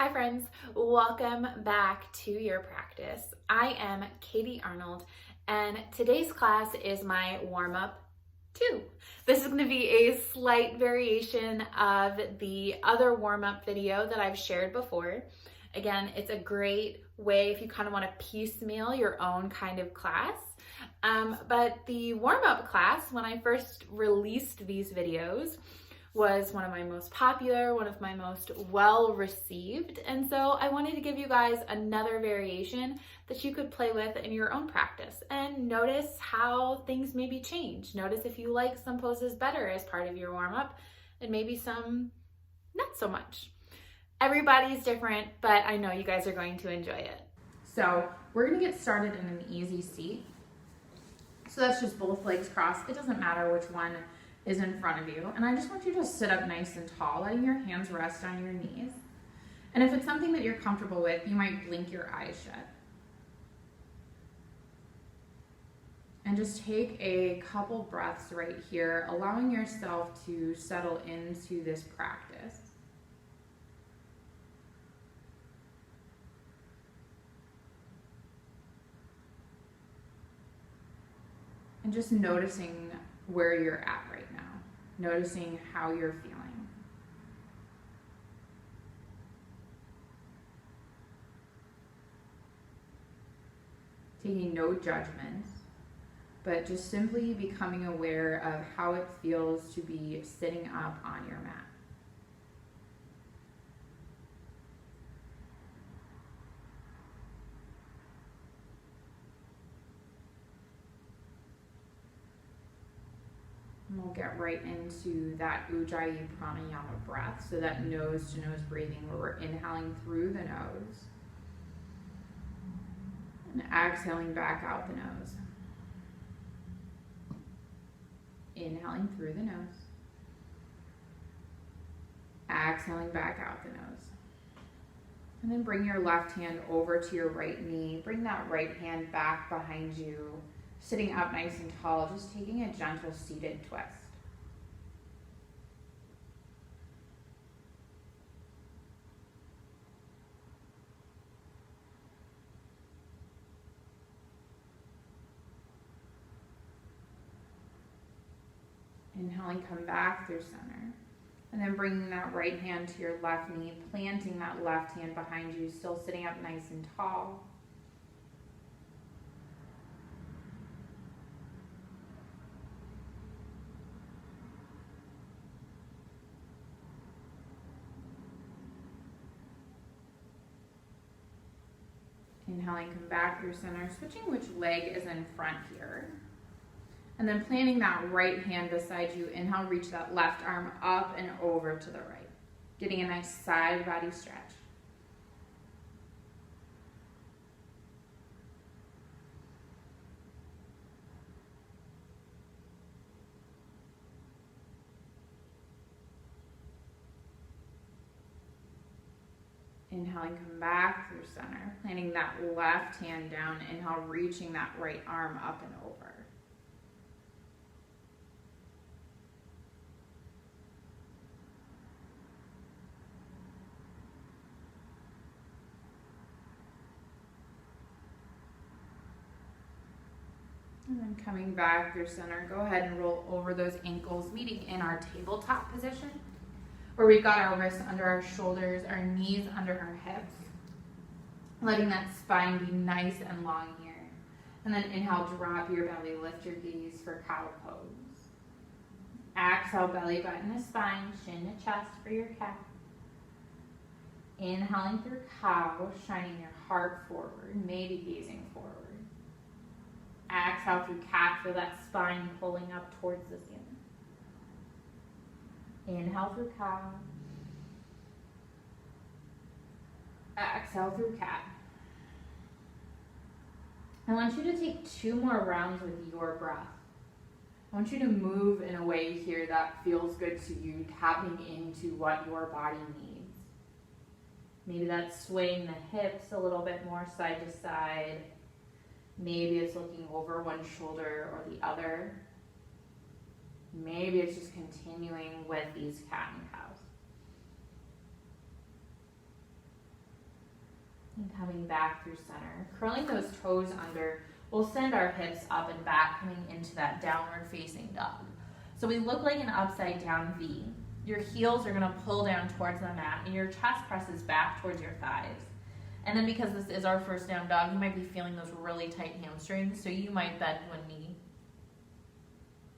Hi friends, welcome back to your practice. I am Katie Arnold and today's class is my warm-up 2. This is going to be a slight variation of the other warm-up video that I've shared before. Again, it's a great way if you kind of want to piecemeal your own kind of class. But the warm-up class, when I first released these videos, was one of my most popular, one of my most well-received. And so I wanted to give you guys another variation that you could play with in your own practice and notice how things maybe change. Notice if you like some poses better as part of your warm-up and maybe some not so much. Everybody's different, but I know you guys are going to enjoy it. So we're gonna get started in an easy seat. So that's just both legs crossed. It doesn't matter which one is in front of you. And I just want you to sit up nice and tall, letting your hands rest on your knees. And if it's something that you're comfortable with, you might blink your eyes shut. And just take a couple breaths right here, allowing yourself to settle into this practice. And just noticing where you're at right now, noticing how you're feeling. Taking no judgment, but just simply becoming aware of how it feels to be sitting up on your mat. And we'll get right into that Ujjayi Pranayama breath, so that nose to nose breathing where we're inhaling through the nose and exhaling back out the nose. Inhaling through the nose, exhaling back out the nose. And then bring your left hand over to your right knee. Bring that right hand back behind you, sitting up nice and tall, just taking a gentle seated twist. Inhaling, come back through center. And then bringing that right hand to your left knee, planting that left hand behind you, still sitting up nice and tall. Inhaling, come back through center, switching which leg is in front here. And then planting that right hand beside you, inhale, reach that left arm up and over to the right. Getting a nice side body stretch. Inhaling, come back through center. Planting that left hand down, inhale, reaching that right arm up and over. And then coming back through center, go ahead and roll over those ankles, meeting in our tabletop position, where we've got our wrists under our shoulders, our knees under our hips, letting that spine be nice and long here. And then inhale, drop your belly, lift your gaze for cow pose. Exhale, belly button to spine, chin to chest for your cat. Inhaling through cow, shining your heart forward, maybe gazing forward. Exhale through cat, feel that spine pulling up towards the ceiling. Inhale through cow. Exhale through cat. I want you to take 2 more rounds with your breath. I want you to move in a way here that feels good to you, tapping into what your body needs. Maybe that's swaying the hips a little bit more side to side. Maybe it's looking over one shoulder or the other. Maybe it's just continuing with these cat and cows. And coming back through center. Curling those toes under will send our hips up and back, coming into that downward facing dog. So we look like an upside down V. Your heels are gonna pull down towards the mat and your chest presses back towards your thighs. And then because this is our first down dog, you might be feeling those really tight hamstrings, so you might bend one knee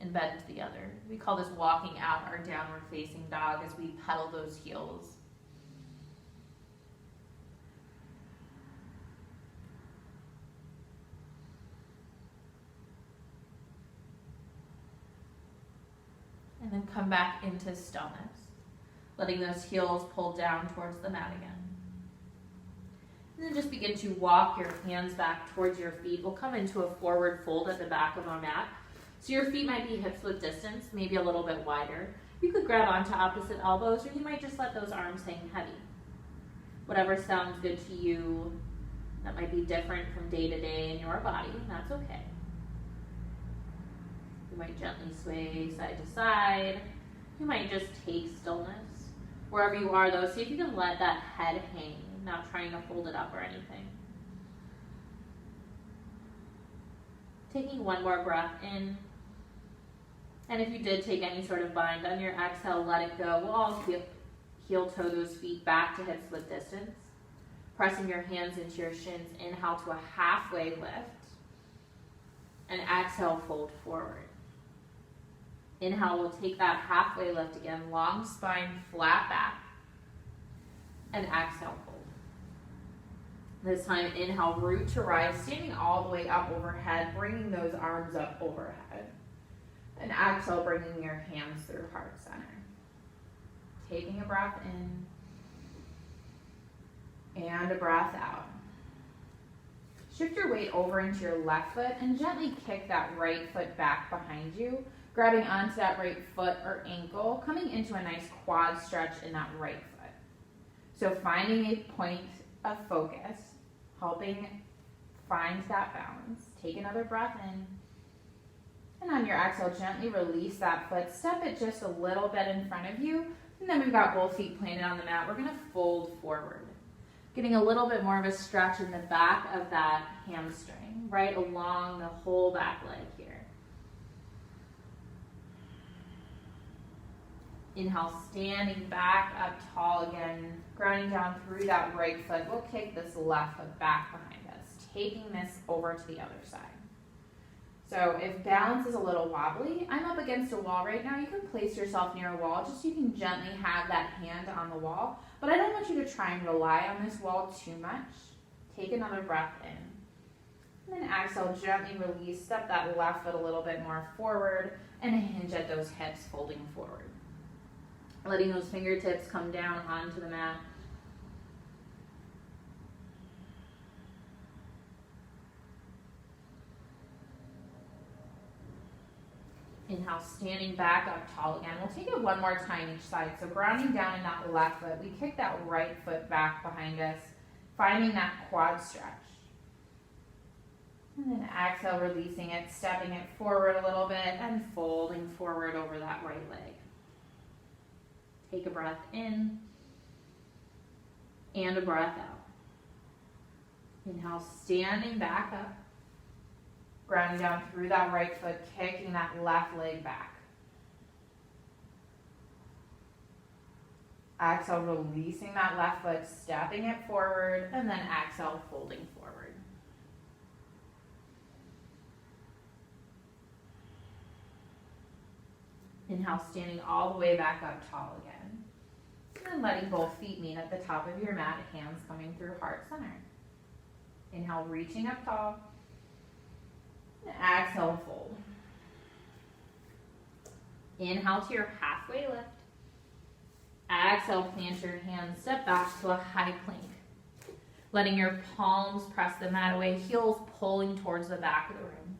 and bend the other. We call this walking out our downward facing dog as we pedal those heels. And then come back into stillness, letting those heels pull down towards the mat again. And then just begin to walk your hands back towards your feet. We'll come into a forward fold at the back of our mat. So your feet might be hips width distance, maybe a little bit wider. You could grab onto opposite elbows, or you might just let those arms hang heavy. Whatever sounds good to you, that might be different from day to day in your body, that's okay. You might gently sway side to side. You might just take stillness. Wherever you are though, see if you can let that head hang, not trying to hold it up or anything. Taking one more breath in. And if you did take any sort of bind on your exhale, let it go. We'll all heel toe those feet back to hips width distance. Pressing your hands into your shins, inhale to a halfway lift. And exhale, fold forward. Inhale, we'll take that halfway lift again, long spine, flat back. And exhale, fold. This time, inhale, root to rise, standing all the way up overhead, bringing those arms up overhead. And exhale, bringing your hands through heart center. Taking a breath in. And a breath out. Shift your weight over into your left foot and gently kick that right foot back behind you, grabbing onto that right foot or ankle, coming into a nice quad stretch in that right foot. So finding a point of focus, helping find that balance. Take another breath in. And on your exhale, gently release that foot. Step it just a little bit in front of you. And then we've got both feet planted on the mat. We're gonna fold forward. Getting a little bit more of a stretch in the back of that hamstring, right along the whole back leg here. Inhale, standing back up tall again, grounding down through that right foot. We'll kick this left foot back behind us, taking this over to the other side. So if balance is a little wobbly, I'm up against a wall right now. You can place yourself near a wall, just so you can gently have that hand on the wall. But I don't want you to try and rely on this wall too much. Take another breath in. And then exhale, gently release. Step that left foot a little bit more forward and hinge at those hips, folding forward. Letting those fingertips come down onto the mat. Inhale, standing back up tall again. We'll take it one more time each side. So grounding down in that left foot, we kick that right foot back behind us, finding that quad stretch. And then exhale, releasing it, stepping it forward a little bit and folding forward over that right leg. Take a breath in and a breath out. Inhale, standing back up. Grounding down through that right foot, kicking that left leg back. Exhale, releasing that left foot, stepping it forward, and then exhale, folding forward. Inhale, standing all the way back up tall again. And then letting both feet meet at the top of your mat, hands coming through heart center. Inhale, reaching up tall. And exhale, fold. Inhale to your halfway lift. Exhale, plant your hands, step back to a high plank. Letting your palms press the mat away, heels pulling towards the back of the room.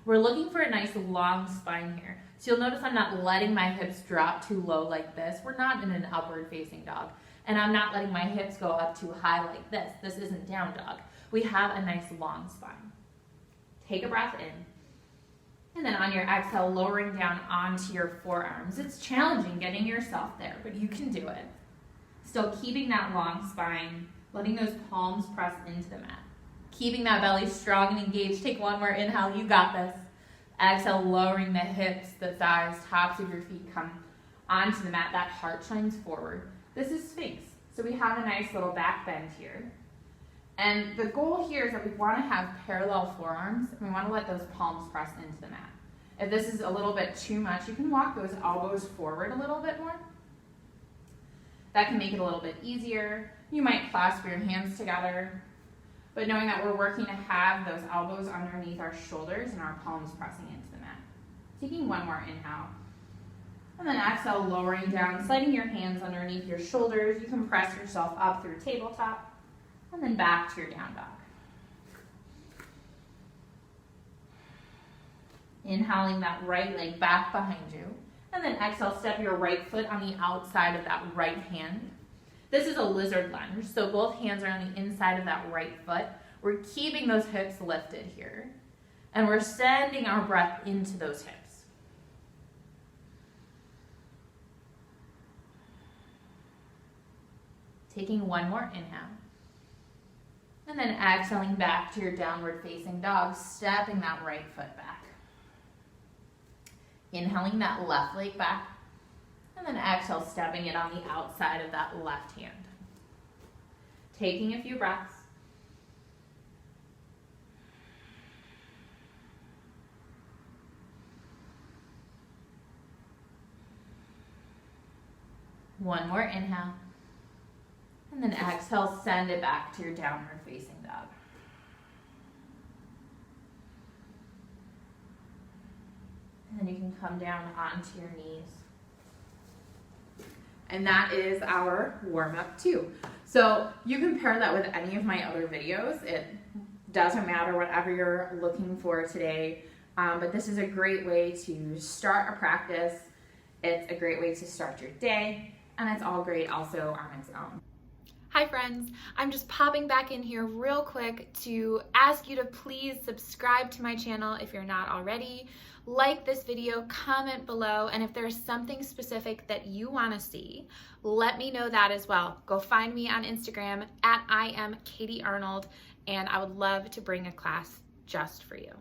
We're looking for a nice long spine here. So you'll notice I'm not letting my hips drop too low like this. We're not in an upward facing dog. And I'm not letting my hips go up too high like this. This isn't down dog. We have a nice long spine. Take a breath in. And then on your exhale, lowering down onto your forearms. It's challenging getting yourself there, but you can do it. Still keeping that long spine, letting those palms press into the mat. Keeping that belly strong and engaged. Take one more inhale, you got this. Exhale, lowering the hips, the thighs, tops of your feet come onto the mat. That heart shines forward. This is Sphinx. So we have a nice little back bend here. And the goal here is that we want to have parallel forearms, and we want to let those palms press into the mat. If this is a little bit too much, you can walk those elbows forward a little bit more. That can make it a little bit easier. You might clasp your hands together, but knowing that we're working to have those elbows underneath our shoulders and our palms pressing into the mat. Taking one more inhale. And then exhale, lowering down, sliding your hands underneath your shoulders. You can press yourself up through tabletop, and then back to your down dog. Inhaling that right leg back behind you. And then exhale, step your right foot on the outside of that right hand. This is a lizard lunge, so both hands are on the inside of that right foot. We're keeping those hips lifted here. And we're sending our breath into those hips. Taking one more inhale. And then exhaling back to your downward facing dog, stepping that right foot back. Inhaling that left leg back, and then exhale, stepping it on the outside of that left hand. Taking a few breaths. One more inhale, and then exhale, send it back to your downward facing dog. And then you can come down onto your knees. And that is our warm-up 2. So you can pair that with any of my other videos. It doesn't matter whatever you're looking for today, but this is a great way to start a practice. It's a great way to start your day, and it's all great also on its own. Hi friends, I'm just popping back in here real quick to ask you to please subscribe to my channel if you're not already. Like this video, comment below, and if there's something specific that you want to see, let me know that as well. Go find me on Instagram at I am Katie Arnold, and I would love to bring a class just for you.